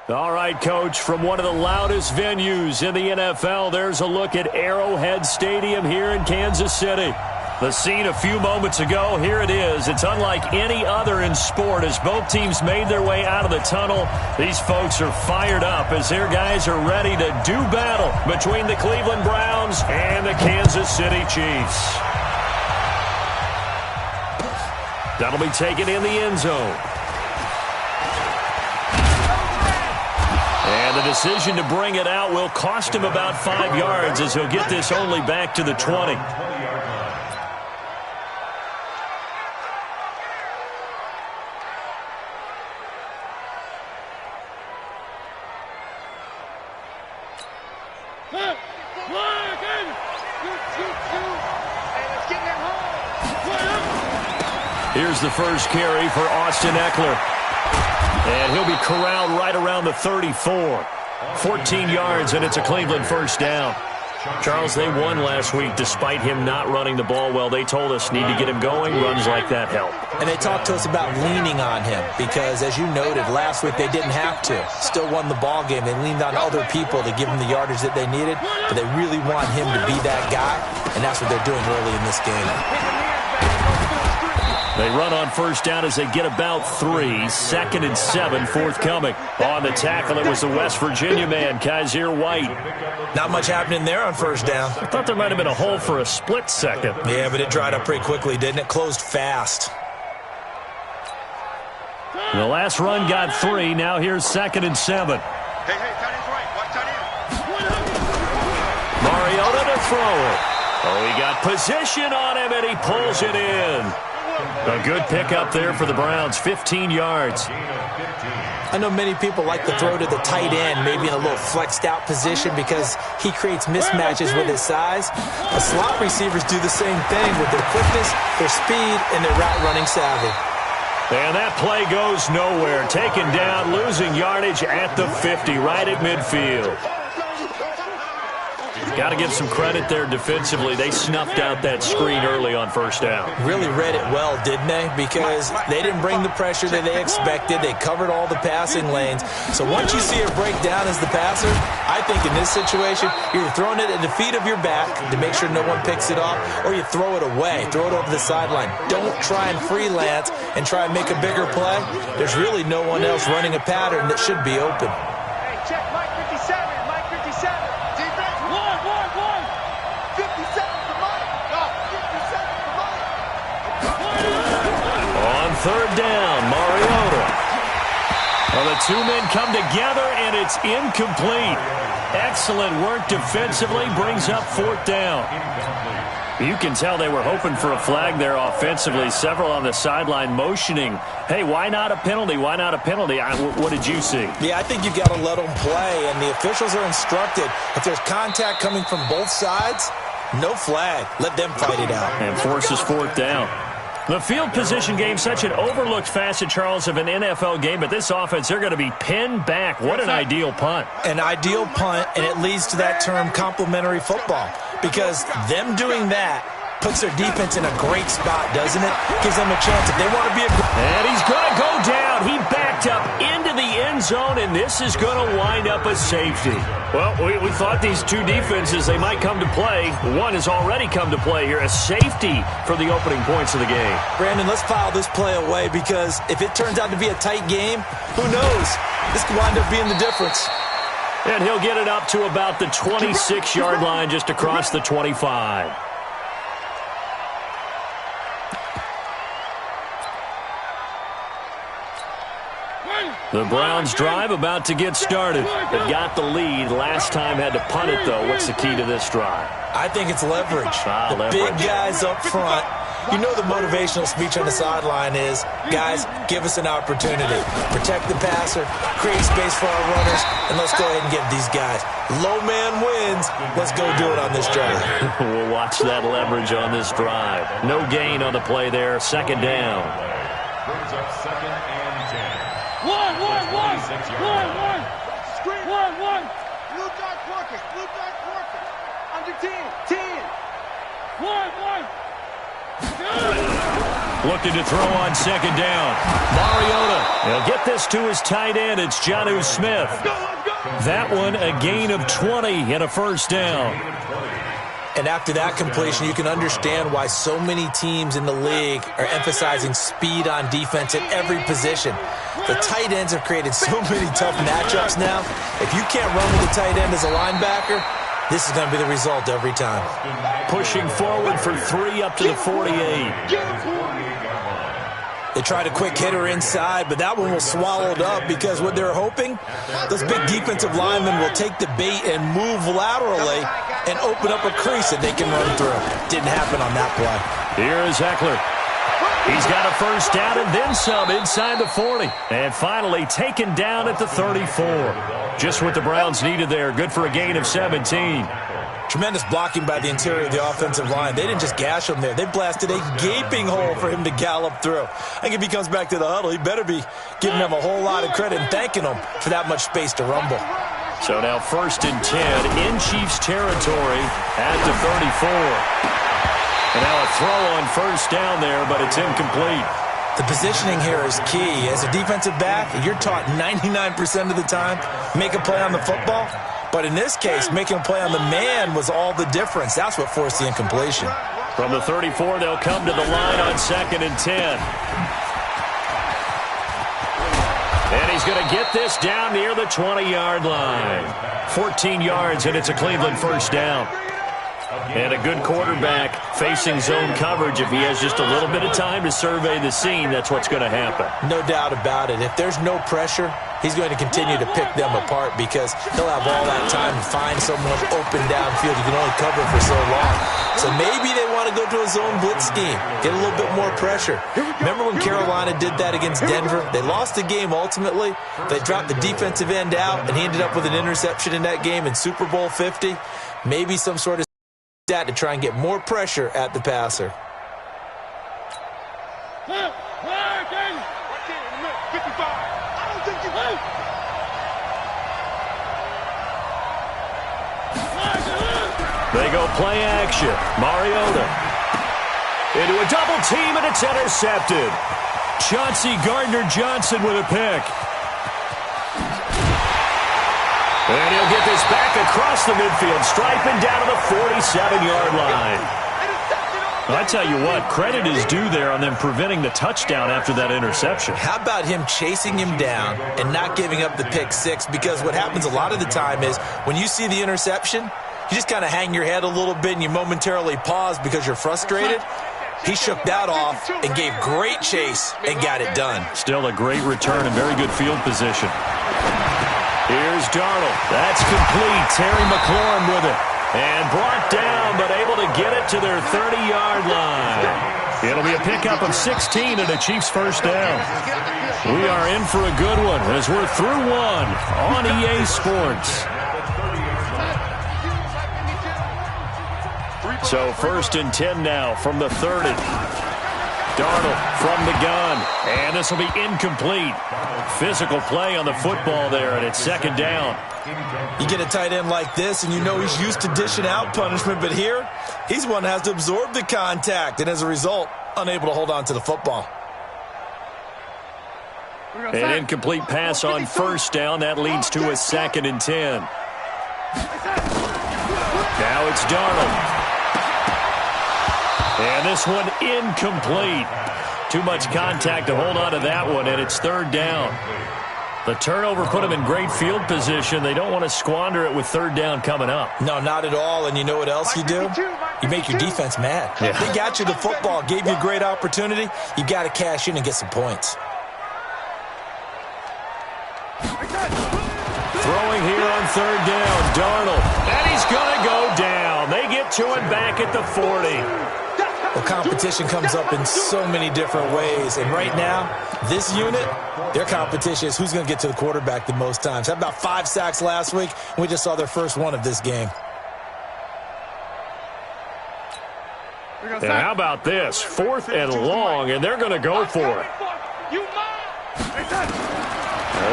All right, Coach, from one of the loudest venues in the NFL, there's a look at Arrowhead Stadium here in Kansas City. The scene a few moments ago, here it is. It's unlike any other in sport as both teams made their way out of the tunnel. These folks are fired up as their guys are ready to do battle between the Cleveland Browns and the Kansas City Chiefs. That'll be taken in the end zone. And the decision to bring it out will cost him about 5 yards as he'll get this only back to the 20. Here's the first carry for Austin Eckler. And he'll be corralled right around the 34. 14 yards, and it's a Cleveland first down. Charles, they won last week despite him not running the ball well. They told us need to get him going. Runs like that help. And they talked to us about leaning on him because, as you noted, last week they didn't have to. Still won the ball game. They leaned on other people to give them the yardage that they needed, but they really want him to be that guy, and that's what they're doing early in this game. They run on first down as they get about 3. 2nd and 7 forthcoming. On the tackle, it was the West Virginia man, Kaiser White. Not much happening there on first down. I thought there might have been a hole for a split second. Yeah, but it dried up pretty quickly, didn't it? Closed fast. The last run got 3. Now here's 2nd and 7. Hey, tight end's right. Watch tight end. Mariota to throw it. Oh, he got position on him, and he pulls it in. A good pickup there for the Browns, 15 yards. I know many people like to throw to the tight end, maybe in a little flexed out position because he creates mismatches with his size. But slot receivers do the same thing with their quickness, their speed, and their route running savvy. And that play goes nowhere. Taken down, losing yardage at the 50, right at midfield. Got to give some credit there defensively. They snuffed out that screen early on first down. Really read it well, didn't they? Because they didn't bring the pressure that they expected. They covered all the passing lanes. So once you see a breakdown as the passer, I think in this situation, you're throwing it at the feet of your back to make sure no one picks it off, or you throw it away, throw it over the sideline. Don't try and freelance and try and make a bigger play. There's really no one else running a pattern that should be open. Hey, check Mike 57. Mike 57. Defense, one. 57 for Mike. No, 57 for Mike. On third down, Mariota. Well, the two men come together, and it's incomplete. Excellent work defensively, brings up 4th down. You can tell they were hoping for a flag there offensively. Several on the sideline motioning, hey, why not a penalty? Why not a penalty? What did you see? Yeah, I think you've got to let them play, and the officials are instructed. If there's contact coming from both sides, no flag. Let them fight it out. And forces 4th down. The field position game, such an overlooked facet, Charles, of an NFL game, but this offense, they're going to be pinned back. What an ideal punt. An ideal punt, and it leads to that term complementary football, because them doing that puts their defense in a great spot, doesn't it? Gives them a chance if they want to be a... And he's going to go down. He backed up into the end zone, and this is going to wind up a safety. Well, we thought these two defenses, they might come to play. One has already come to play here, a safety for the opening points of the game. Brandon, let's file this play away, because if it turns out to be a tight game, who knows? This could wind up being the difference. And he'll get it up to about the 26-yard line, just across the 25. The Browns drive about to get started. They've got the lead. Last time had to punt it, though. What's the key to this drive? I think it's leverage. Leverage. Big guys up front. You know the motivational speech on the sideline is, guys, give us an opportunity. Protect the passer, create space for our runners, and let's go ahead and get these guys. Low man wins. Let's go do it on this drive. We'll watch that leverage on this drive. No gain on the play there. 2nd down. Brings up 2nd and 10. One. Screen. One. Blue dot working. Under 10. 10. One. Looking to throw on second down. Mariota. He'll get this to his tight end. It's Jonnu Smith. That one a gain of 20 and a first down. And after that completion, you can understand why so many teams in the league are emphasizing speed on defense at every position. The tight ends have created so many tough matchups now. If you can't run with the tight end as a linebacker, this is going to be the result every time. Pushing forward for 3 up to the 48. They tried a quick hitter inside, but that one was swallowed up because what they're hoping, those big defensive linemen will take the bait and move laterally and open up a crease that they can run through. Didn't happen on that play. Here is Eckler. He's got a first down and then some inside the 40. And finally taken down at the 34. Just what the Browns needed there. Good for a gain of 17. Tremendous blocking by the interior of the offensive line. They didn't just gash him there. They blasted a gaping hole for him to gallop through. I think if he comes back to the huddle, he better be giving them a whole lot of credit and thanking them for that much space to rumble. So now 1st and 10 in Chiefs territory at the 34. And now a throw on first down there, but it's incomplete. The positioning here is key. As a defensive back, you're taught 99% of the time, make a play on the football. But in this case, making a play on the man was all the difference. That's what forced the incompletion. From the 34, they'll come to the line on 2nd and 10. And he's going to get this down near the 20-yard line. 14 yards, and it's a Cleveland first down. And a good quarterback facing zone coverage. If he has just a little bit of time to survey the scene, that's what's going to happen. No doubt about it. If there's no pressure, he's going to continue to pick them apart because he'll have all that time to find someone open downfield. You can only cover for so long. So maybe they want to go to a zone blitz scheme, get a little bit more pressure. Remember when Carolina did that against Denver? They lost the game ultimately. They dropped the defensive end out, and he ended up with an interception in that game in Super Bowl 50. Maybe some sort of that to try and get more pressure at the passer. They go play action. Mariota into a double team, and it's intercepted. Chauncey Gardner-Johnson with a pick. And he'll get this back across the midfield, striping down to the 47-yard line. I tell you what, credit is due there on them preventing the touchdown after that interception. How about him chasing him down and not giving up the pick six? Because what happens a lot of the time is when you see the interception, you just kind of hang your head a little bit and you momentarily pause because you're frustrated. He shook that off and gave great chase and got it done. Still a great return and very good field position. Here's Darnold. That's complete. Terry McLaurin with it. And brought down, but able to get it to their 30-yard line. It'll be a pickup of 16 and a Chiefs first down. We are in for a good one as we're through one on EA Sports. So 1st and 10 now from the 30. Darnold from the gun, and this will be incomplete. Physical play on the football there, and it's 2nd down. You get a tight end like this, and you know he's used to dishing out punishment, but here, he's one that has to absorb the contact, and as a result, unable to hold on to the football. An incomplete pass on 1st down. That leads to a 2nd and 10. Now it's Darnold. And this one incomplete. Too much contact to hold on to that one, and it's 3rd down. The turnover put them in great field position. They don't want to squander it with 3rd down coming up. No, not at all. And you know what else you do? You make your defense mad. Yeah. They got you the football, gave you a great opportunity. You got to cash in and get some points. Throwing here on 3rd down, Darnold. And he's going to go down. They get to him back at the 40. Well, competition comes up in so many different ways. And right now, this unit, their competition is who's going to get to the quarterback the most times. Had about 5 sacks last week, and we just saw their first one of this game. And how about this? 4th and long, and they're going to go for it.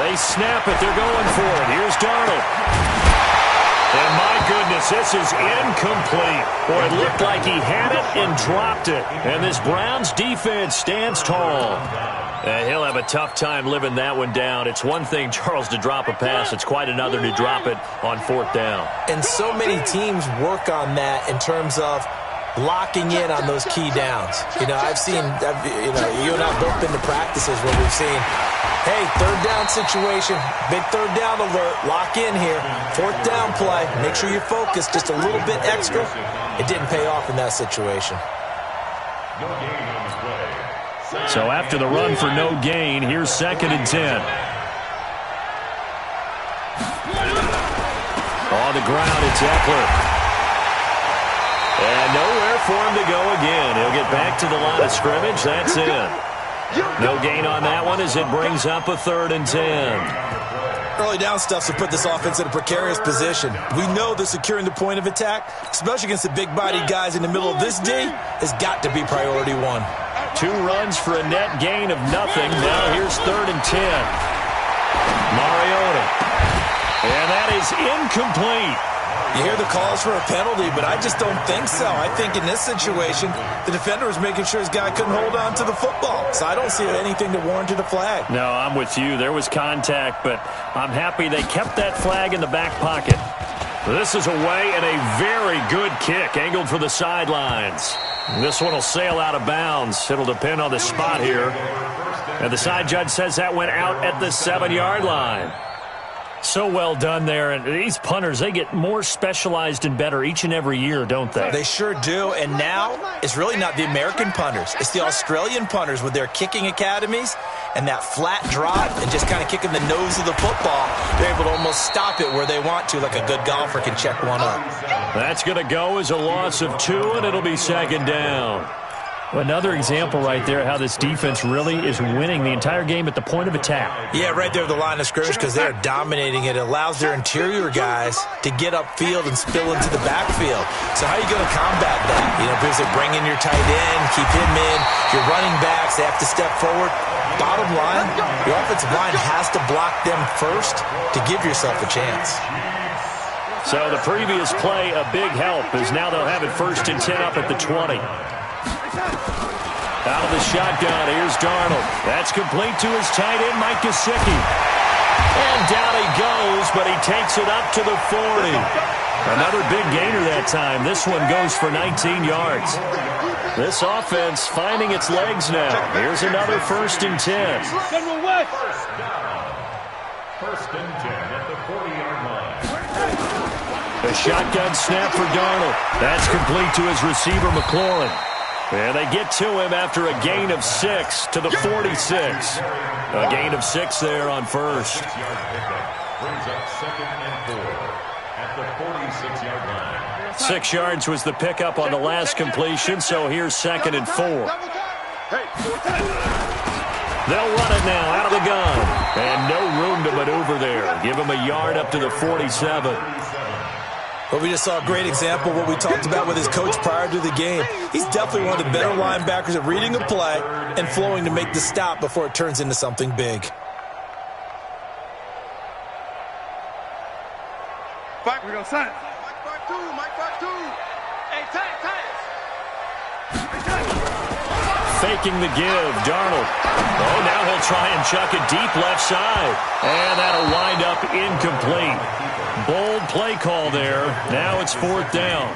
They snap it. They're going for it. Here's Darnold. And my goodness, this is incomplete. Boy, it looked like he had it and dropped it. And this Browns defense stands tall. He'll have a tough time living that one down. It's one thing, Charles, to drop a pass. It's quite another to drop it on fourth down. And so many teams work on that in terms of locking in on those key downs. You know, I've seen, you and I both been to practices where we've seen, hey, third down situation, big third down alert, lock in here, fourth down play, make sure you're focused just a little bit extra. It didn't pay off in that situation. No gain on the play. So after the run for no gain, here's 2nd and 10. On the ground, it's Eckler. And nowhere for him to go again. He'll get back to the line of scrimmage. That's it. No gain on that one as it brings up a 3rd and 10. Early down stuff to put this offense in a precarious position. We know that securing the point of attack, especially against the big-bodied guys in the middle of this D, has got to be priority one. 2 runs for a net gain of nothing. Now here's 3rd and 10. Mariota. And that is incomplete. You hear the calls for a penalty, but I just don't think so. I think in this situation, the defender was making sure his guy couldn't hold on to the football. So I don't see anything that warranted a flag. No, I'm with you. There was contact, but I'm happy they kept that flag in the back pocket. This is away and a very good kick, angled for the sidelines. This one will sail out of bounds. It'll depend on the spot here. And the side judge says that went out at the 7-yard line. So well done there. And these punters, they get more specialized and better each and every year, don't they? They sure do. And now it's really not the American punters. It's the Australian punters with their kicking academies and that flat drop and just kind of kicking the nose of the football. They're able to almost stop it where they want to, like a good golfer can check one up. That's going to go as a loss of 2, and it'll be 2nd down. Another example right there how this defense really is winning the entire game at the point of attack. Yeah, right there at the line of scrimmage because they're dominating it. It allows their interior guys to get upfield and spill into the backfield. So how are you going to combat that? You know, because they bring in your tight end, keep him in. Your running backs, they have to step forward. Bottom line, your offensive line has to block them first to give yourself a chance. So the previous play, a big help, as now they'll have it 1st and 10 up at the 20. Out of the shotgun, here's Darnold. That's complete to his tight end, Mike Gesicki. And down he goes, but he takes it up to the 40. Another big gainer that time. This one goes for 19 yards. This offense finding its legs now. Here's another 1st and 10. First down. 1st and 10 at the 40-yard line. A shotgun snap for Darnold. That's complete to his receiver, McLaurin. And they get to him after a gain of 6 to the 46. A gain of 6 there on 1st. Brings up 2nd and 4 at the 46-yard line. 6 yards was the pickup on the last completion, so here's 2nd and 4. They'll run it now out of the gun. And no room to maneuver there. Give him a yard up to the 47. But we just saw a great example of what we talked about with his coach prior to the game. He's definitely one of the better linebackers at reading a play and flowing to make the stop before it turns into something big. Back, we go, son. Mike 2, Mike 2. Hey, tight. Faking the give, Darnold. Oh, now he'll try and chuck it deep left side. And that'll wind up incomplete. Bold play call there. Now it's 4th down.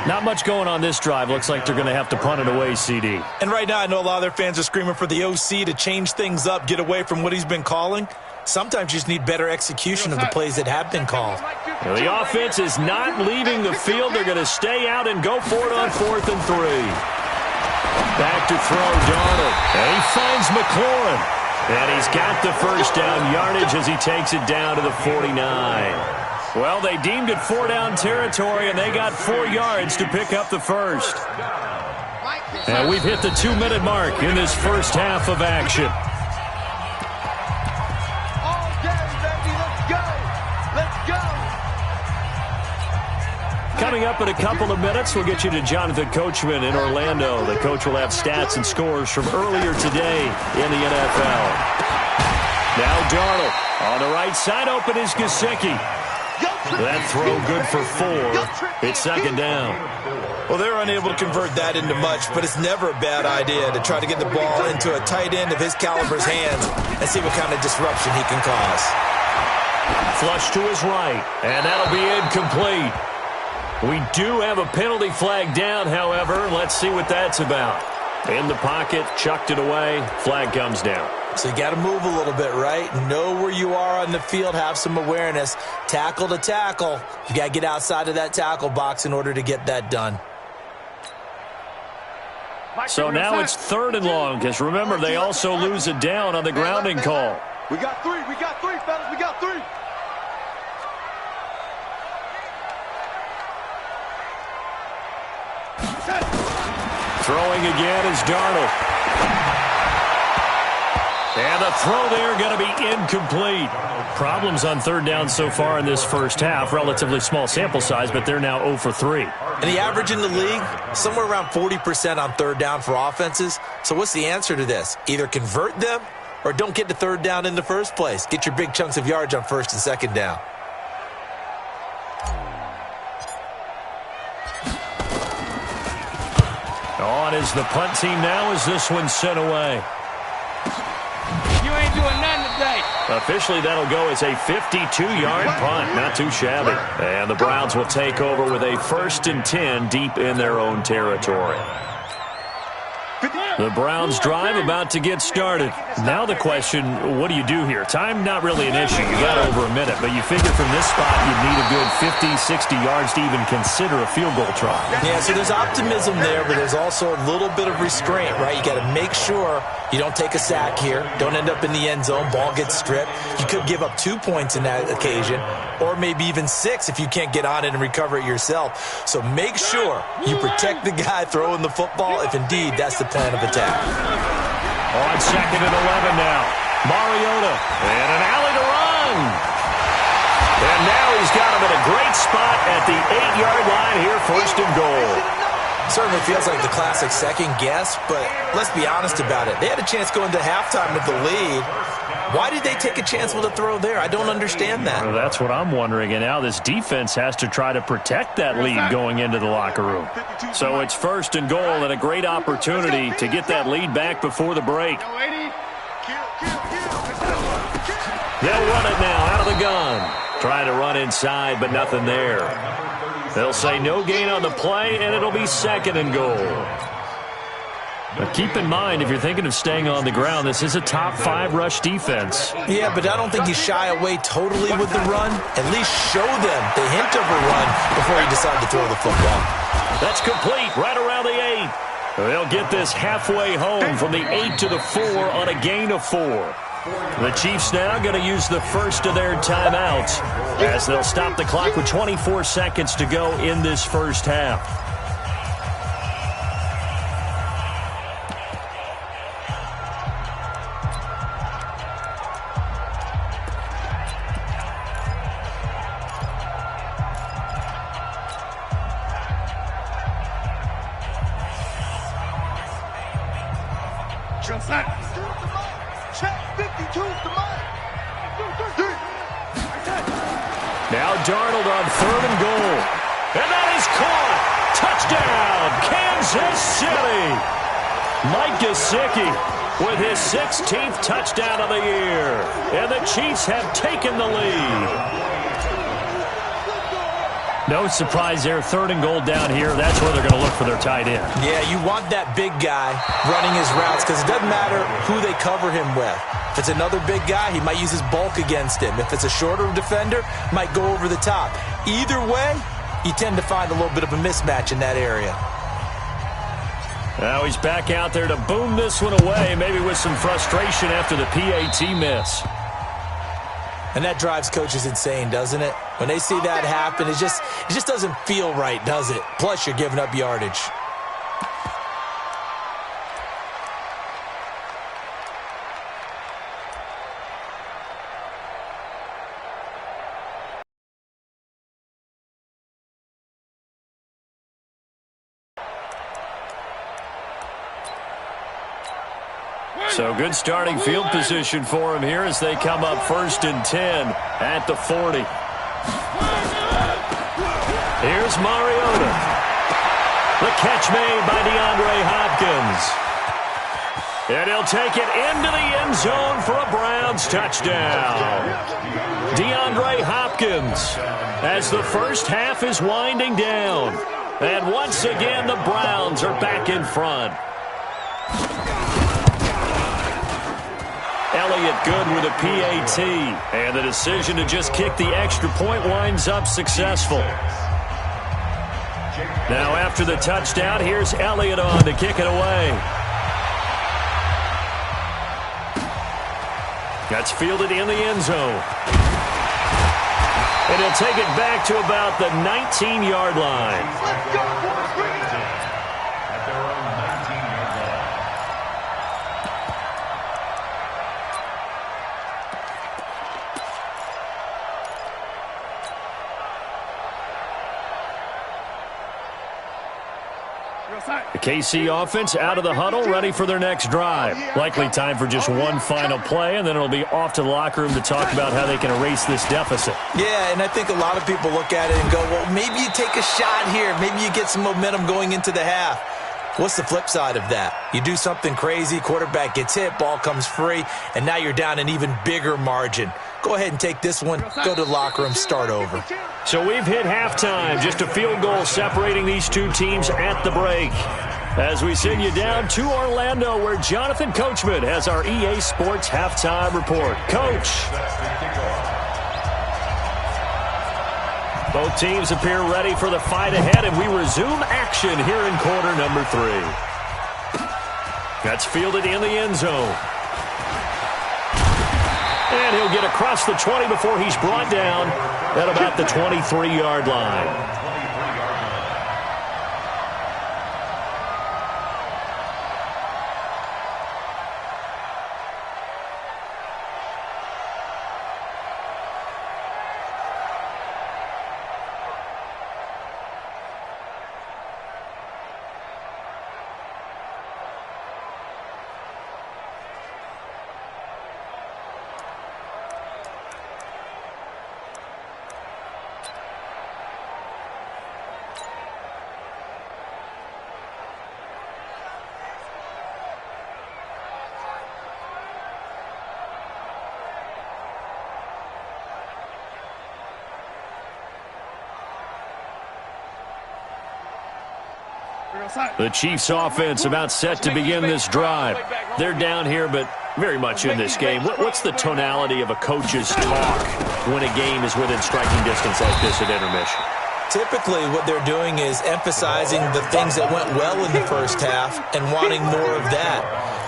Not much going on this drive. Looks like they're going to have to punt it away, CD. And right now I know a lot of their fans are screaming for the OC to change things up, get away from what he's been calling. Sometimes you just need better execution of the plays that have been called. Well, the offense is not leaving the field. They're going to stay out and go for it on 4th and 3. Back to throw, Darnold. And he finds McLaurin. And he's got the 1st down yardage as he takes it down to the 49. Well, they deemed it 4-down territory, and they got 4 yards to pick up the 1st. And we've hit the 2-minute mark in this first half of action. All day, baby, let's go. Coming up in a couple of minutes, we'll get you to Jonathan Coachman in Orlando. The coach will have stats and scores from earlier today in the NFL. Now Darnold on the right side, open is Gesicki. That throw good for 4. It's second down. Well, they're unable to convert that into much, but it's never a bad idea to try to get the ball into a tight end of his caliber's hands and see what kind of disruption he can cause. Flush to his right, and that'll be incomplete. We do have a penalty flag down, however. Let's see what that's about. In the pocket, chucked it away, flag comes down. So you got to move a little bit, right? Know where you are on the field, have some awareness. Tackle to tackle. You got to get outside of that tackle box in order to get that done. So now it's 3rd and long, because remember, they also lose it down on the grounding call. We got 3, fellas, we got 3. Throwing again is Darnold. And the throw there going to be incomplete. Problems on 3rd down so far in this first half. Relatively small sample size, but they're now 0 for 3. And the average in the league, somewhere around 40% on 3rd down for offenses. So what's the answer to this? Either convert them or don't get to 3rd down in the first place. Get your big chunks of yards on 1st and 2nd down. On is the punt team now as this one's sent away. You ain't doing nothing today. Officially, that'll go as a 52-yard punt. Not too shabby. And the Browns will take over with a 1st and 10 deep in their own territory. The Browns drive about to get started. Now the question, what do you do here? Time not really an issue. You got over a minute, but you figure from this spot you'd need a good 50, 60 yards to even consider a field goal try. Yeah, so there's optimism there, but there's also a little bit of restraint, right? You got to make sure you don't take a sack here. Don't end up in the end zone. Ball gets stripped. You could give up 2 points in that occasion, or maybe even 6 if you can't get on it and recover it yourself. So make sure you protect the guy throwing the football if indeed that's the plan of attack. On 2nd and 11 now. Mariota and an alley to run. And now he's got him in a great spot at the 8-yard line here, 1st and goal. Certainly feels like the classic second guess, but let's be honest about it. They had a chance going to halftime with the lead. Why did they take a chance with a throw there? I don't understand that. Well, that's what I'm wondering. And now this defense has to try to protect that lead going into the locker room. So it's 1st and goal and a great opportunity to get that lead back before the break. They'll run it now out of the gun. Trying to run inside, but nothing there. They'll say no gain on the play, and it'll be 2nd and goal. But keep in mind, if you're thinking of staying on the ground, this is a top 5 rush defense. Yeah, but I don't think you shy away totally with the run. At least show them the hint of a run before you decide to throw the football. That's complete right around the 8. They'll get this halfway home from the 8 to the 4 on a gain of 4. The Chiefs now going to use the first of their timeouts as they'll stop the clock with 24 seconds to go in this first half. Now Darnold on 3rd and goal. And that is caught. Touchdown, Kansas City. Mike Gesicki with his 16th touchdown of the year. And the Chiefs have taken the lead. No surprise there. 3rd and goal down here. That's where they're going to look for their tight end. Yeah, you want that big guy running his routes because it doesn't matter who they cover him with. If it's another big guy, he might use his bulk against him. If it's a shorter defender, might go over the top. Either way, you tend to find a little bit of a mismatch in that area. Now he's back out there to boom this one away, maybe with some frustration after the PAT miss. And that drives coaches insane, doesn't it? When they see that happen, it just doesn't feel right, does it? Plus, you're giving up yardage. So good starting field position for him here as they come up 1st and 10 at the 40. Here's Mariota. The catch made by DeAndre Hopkins. And he'll take it into the end zone for a Browns touchdown. DeAndre Hopkins as the first half is winding down. And once again, the Browns are back in front. Elliott good with a PAT. And the decision to just kick the extra point winds up successful. Now after the touchdown, here's Elliott on to kick it away. That's fielded in the end zone. And he'll take it back to about the 19-yard line. Let's go, boys. Bring it up. At their own 19-yard line. The KC offense out of the huddle, ready for their next drive. Likely time for just one final play, and then it'll be off to the locker room to talk about how they can erase this deficit. Yeah, and I think a lot of people look at it and go, well, maybe you take a shot here. Maybe you get some momentum going into the half. What's the flip side of that? You do something crazy, quarterback gets hit, ball comes free, and now you're down an even bigger margin. Go ahead and take this one, go to the locker room, start over. So we've hit halftime, just a field goal separating these two teams at the break. As we send you down to Orlando, where Jonathan Coachman has our EA Sports halftime report. Coach. Both teams appear ready for the fight ahead, and we resume action here in quarter number 3. That's fielded in the end zone. And he'll get across the 20 before he's brought down at about the 23-yard line. The Chiefs offense about set to begin this drive. They're down here, but very much in this game. What's the tonality of a coach's talk when a game is within striking distance like this at intermission? Typically, what they're doing is emphasizing the things that went well in the first half and wanting more of that.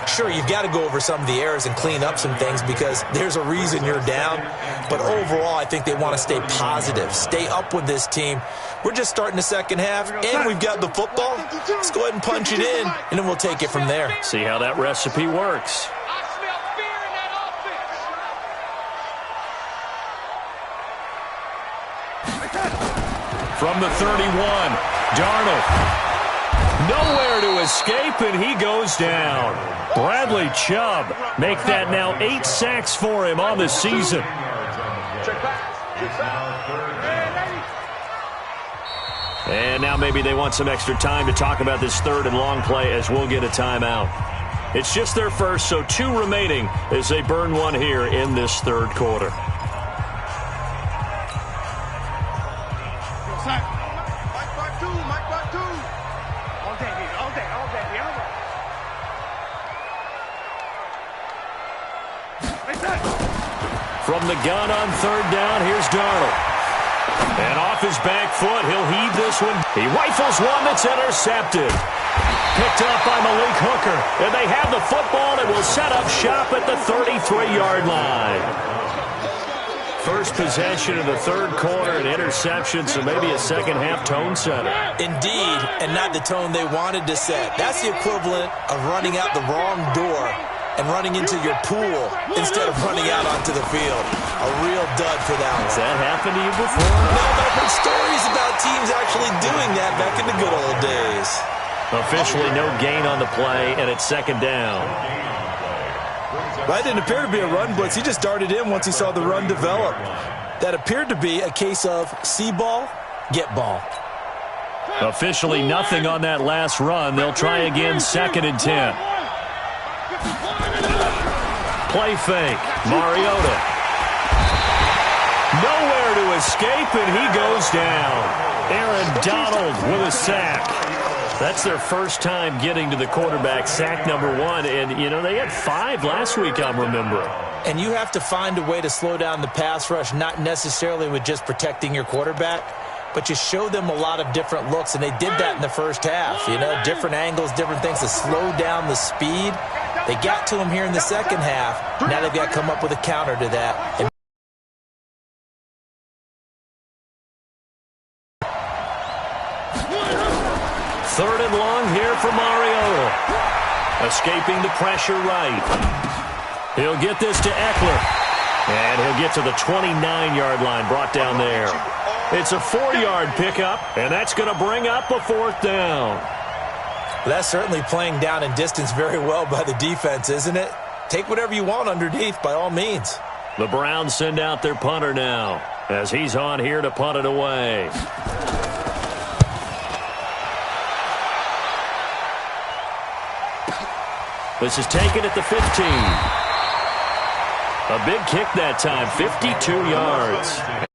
Sure, you've got to go over some of the errors and clean up some things because there's a reason you're down. But overall, I think they want to stay positive, stay up with this team. We're just starting the second half, and we've got the football. Let's go ahead and punch it in, and then we'll take it from there. See how that recipe works. I smell fear in that offense. From the 31, Darnold. Nowhere to escape, and he goes down. Bradley Chubb make that now 8 sacks for him on the season. And now maybe they want some extra time to talk about this third and long play as we'll get a timeout. It's just their first, so 2 remaining as they burn one here in this third quarter. From the gun on third down, here's Darnold. And off his back foot, he'll heave this one. He rifles one that's intercepted. Picked up by Malik Hooker. And they have the football and will set up shop at the 33-yard line. First possession of the third quarter, an interception, so maybe a second-half tone setter. Indeed, and not the tone they wanted to set. That's the equivalent of running out the wrong door and running into your pool instead of running out onto the field. A real dud for that one. Has that happened to you before? No, but I've heard stories about teams actually doing that back in the good old days. Officially no gain on the play, and it's second down. That didn't appear to be a run blitz. He just darted in once he saw the run develop. That appeared to be a case of see ball, get ball. Officially nothing on that last run. They'll try again, 2nd and 10. Play fake. Mariota. Nowhere to escape, and he goes down. Aaron Donald with a sack. That's their first time getting to the quarterback, sack number 1. And, you know, they had 5 last week, I'm remembering. And you have to find a way to slow down the pass rush, not necessarily with just protecting your quarterback, but you show them a lot of different looks, and they did that in the first half. You know, different angles, different things to slow down the speed. They got to him here in the second half. Now they've got to come up with a counter to that. And third and long here for Mariota. Escaping the pressure right. He'll get this to Eckler. And he'll get to the 29-yard line, brought down there. It's a 4-yard pickup, and that's going to bring up a 4th down. That's certainly playing down in distance very well by the defense, isn't it? Take whatever you want underneath, by all means. The Browns send out their punter now, as he's on here to punt it away. This is taken at the 15. A big kick that time, 52 yards.